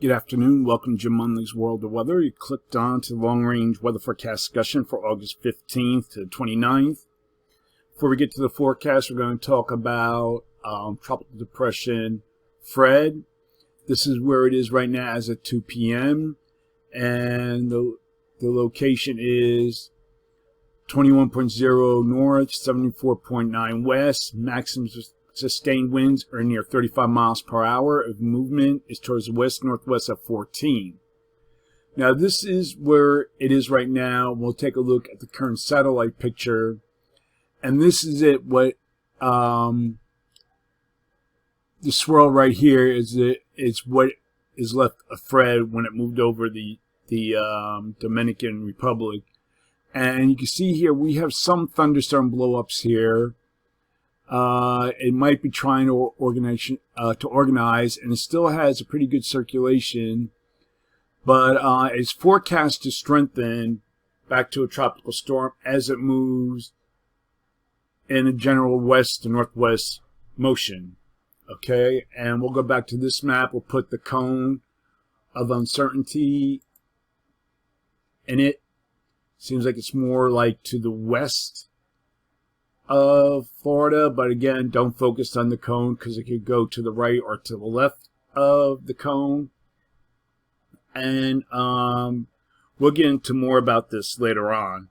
Good afternoon. Welcome to Jim Munley's World of Weather. You clicked on to the long-range weather forecast discussion for August 15th to 29th. Before we get to the forecast, we're going to talk about Tropical Depression Fred. This is where it is right now as of 2 p.m. And the location is 21.0 north, 74.9 west. Maximum sustained winds are near 35 miles per hour. Of movement is towards the west-northwest at 14. Now, this is where it is right now. We'll take a look at the current satellite picture. And this is it. What the swirl right here is what is left of Fred when it moved over the Dominican Republic. And you can see here we have some thunderstorm blowups here. It might be trying to organize, and it still has a pretty good circulation, but it's forecast to strengthen back to a tropical storm as it moves in a general west to northwest motion. Okay, and we'll go back to this map. We'll put the cone of uncertainty in it. Seems like it's more like to the west of Florida, but again, don't focus on the cone because it could go to the right or to the left of the cone. And we'll get into more about this later on.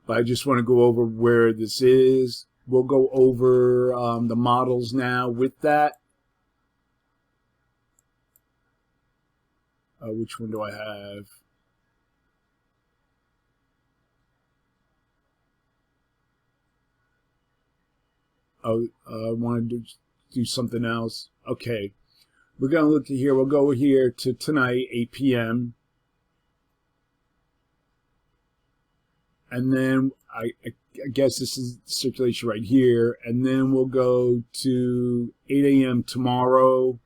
But I just want to go over where this is. We'll go over the models now with that. Which one do I have? I wanted to do something else. Okay, we're going to look at here. We'll go here to tonight, 8 p.m. And then I guess this is circulation right here. And then we'll go to 8 a.m. tomorrow,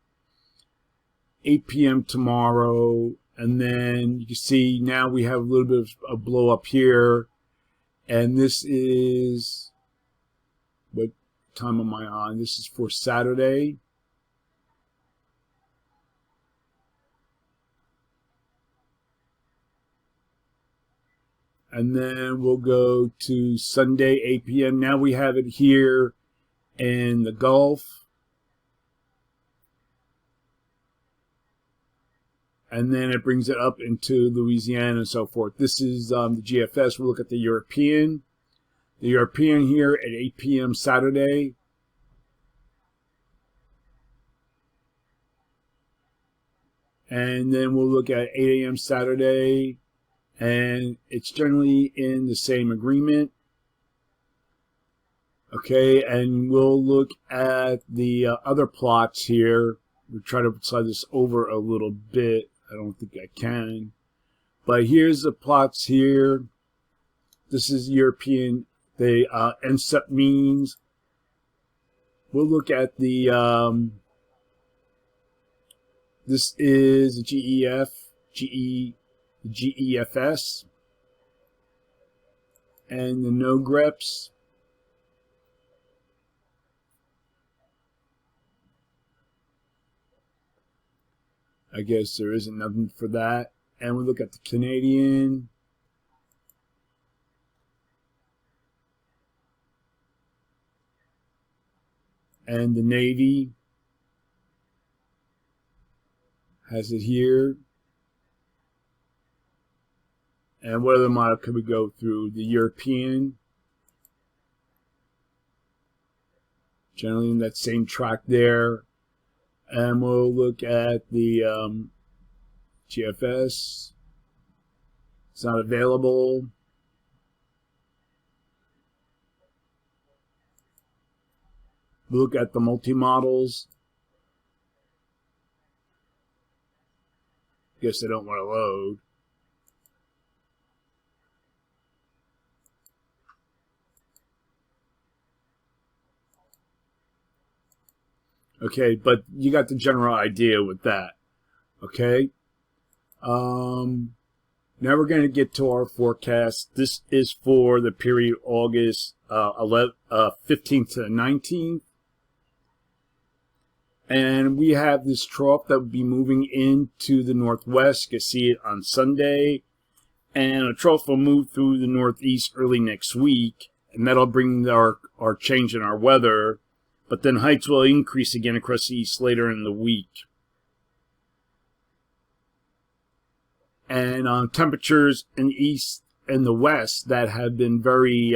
8 p.m. tomorrow. And then you can see now we have a little bit of a blow up here. And this is, what time am I on? This is for Saturday. And then we'll go to Sunday, 8 p.m. Now we have it here in the Gulf. And then it brings it up into Louisiana and so forth. This is the GFS. We'll look at the European. The European here at 8 p.m. Saturday. And then we'll look at 8 a.m. Saturday. And it's generally in the same agreement. Okay, and we'll look at the other plots here. We'll try to slide this over a little bit. I don't think I can. But here's the plots here. This is European. The NCEP means. We'll look at the, this is the GEFS, and the NOGREPS. I guess there isn't nothing for that. And we look at the Canadian. And the Navy has it here. And what other model could we go through? The European. Generally in that same track there. And we'll look at the GFS. It's not available. Look at the multi-models. Guess they don't want to load. Okay, but you got the general idea with that. Okay. Now Now we're going to get to our forecast. This is for the period August 15th to 19th. And we have this trough that will be moving into the northwest. You can see it on Sunday. And a trough will move through the northeast early next week. And that'll bring our change in our weather. But then heights will increase again across the east later in the week. And temperatures in the east and the west that have been very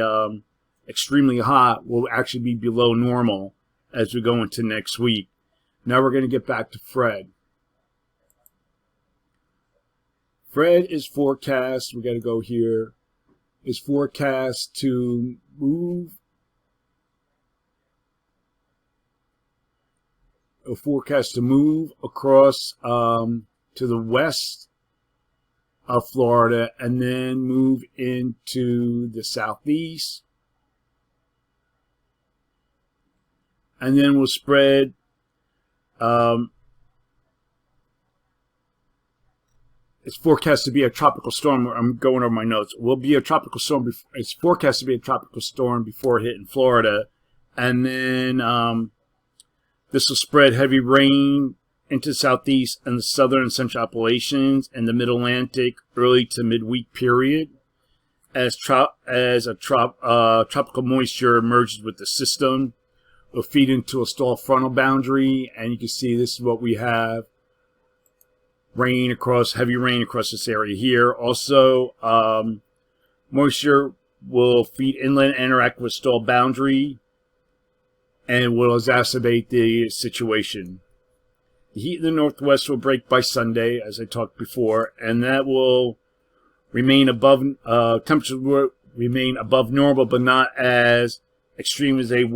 extremely hot will actually be below normal as we go into next week. Now we're going to get back to Fred. Fred is forecast, we got to go here, is forecast to move, across to the west of Florida and then move into the southeast. And then we'll spread it's forecast to be a tropical storm. I'm going over my notes. Will be a tropical storm. It's forecast to be a tropical storm before hitting Florida. And then this will spread heavy rain into the southeast and the southern and central Appalachians and the mid-Atlantic early to midweek period as tropical moisture emerges with the system. Will feed into a stall frontal boundary, and you can see this is what we have. Heavy rain across this area here. Also, moisture will feed inland and interact with stall boundary and will exacerbate the situation. The heat in the northwest will break by Sunday, as I talked before, and that will remain above, temperatures will remain above normal, but not as extreme as they've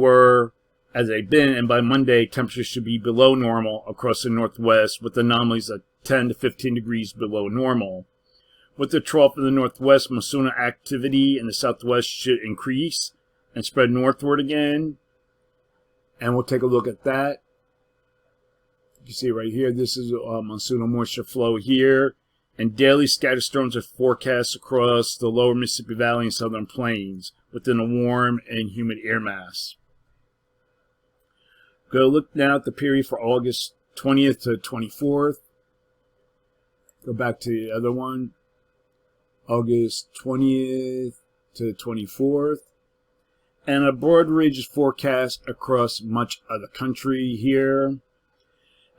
been, and by Monday, temperatures should be below normal across the northwest, with anomalies of 10 to 15 degrees below normal. With the trough in the northwest, monsoonal activity in the southwest should increase and spread northward again, and we'll take a look at that. You can see right here, this is monsoonal moisture flow here. And daily scattered storms are forecast across the lower Mississippi Valley and southern plains within a warm and humid air mass. Go look now at the period for August 20th to 24th. Go back to the other one. August 20th to 24th. And a broad ridge is forecast across much of the country here.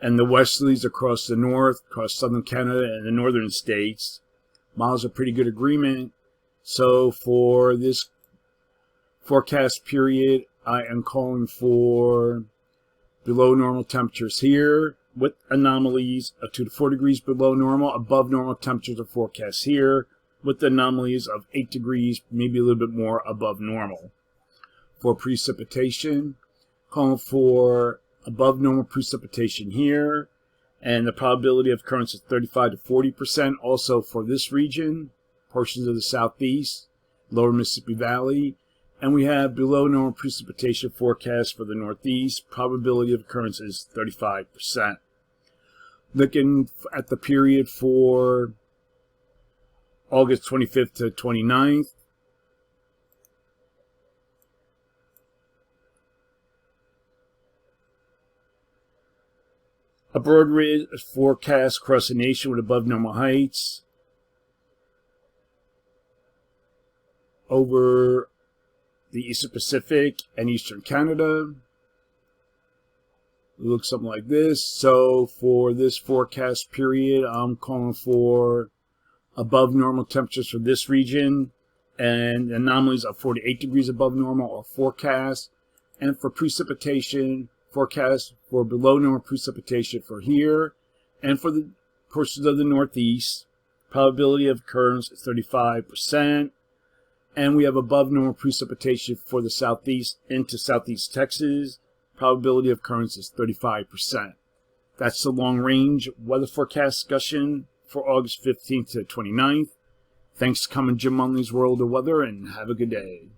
And the westerlies across the north, across southern Canada and the northern states. Miles of pretty good agreement. So for this forecast period, I am calling for below normal temperatures here with anomalies of 2 to 4 degrees below normal. Above normal temperatures are forecast here with anomalies of 8 degrees, maybe a little bit more above normal. For precipitation, calling for above normal precipitation here, and the probability of occurrence is 35 to 40%. Also for this region, portions of the southeast, lower Mississippi Valley, and we have below normal precipitation forecast for the northeast. Probability of occurrence is 35%. Looking at the period for August 25th to 29th, a broad ridge is forecast across the nation with above normal heights over the Eastern Pacific and Eastern Canada. It looks something like this. So for this forecast period, I'm calling for above normal temperatures for this region, and anomalies of 48 degrees above normal are forecast. And for precipitation, forecast for below normal precipitation for here, and for the portions of the northeast, probability of occurrence is 35%. And we have above normal precipitation for the southeast into southeast Texas. Probability of occurrence is 35%. That's the long range weather forecast discussion for August 15th to 29th. Thanks for coming, Jim Munley's World of Weather, and have a good day.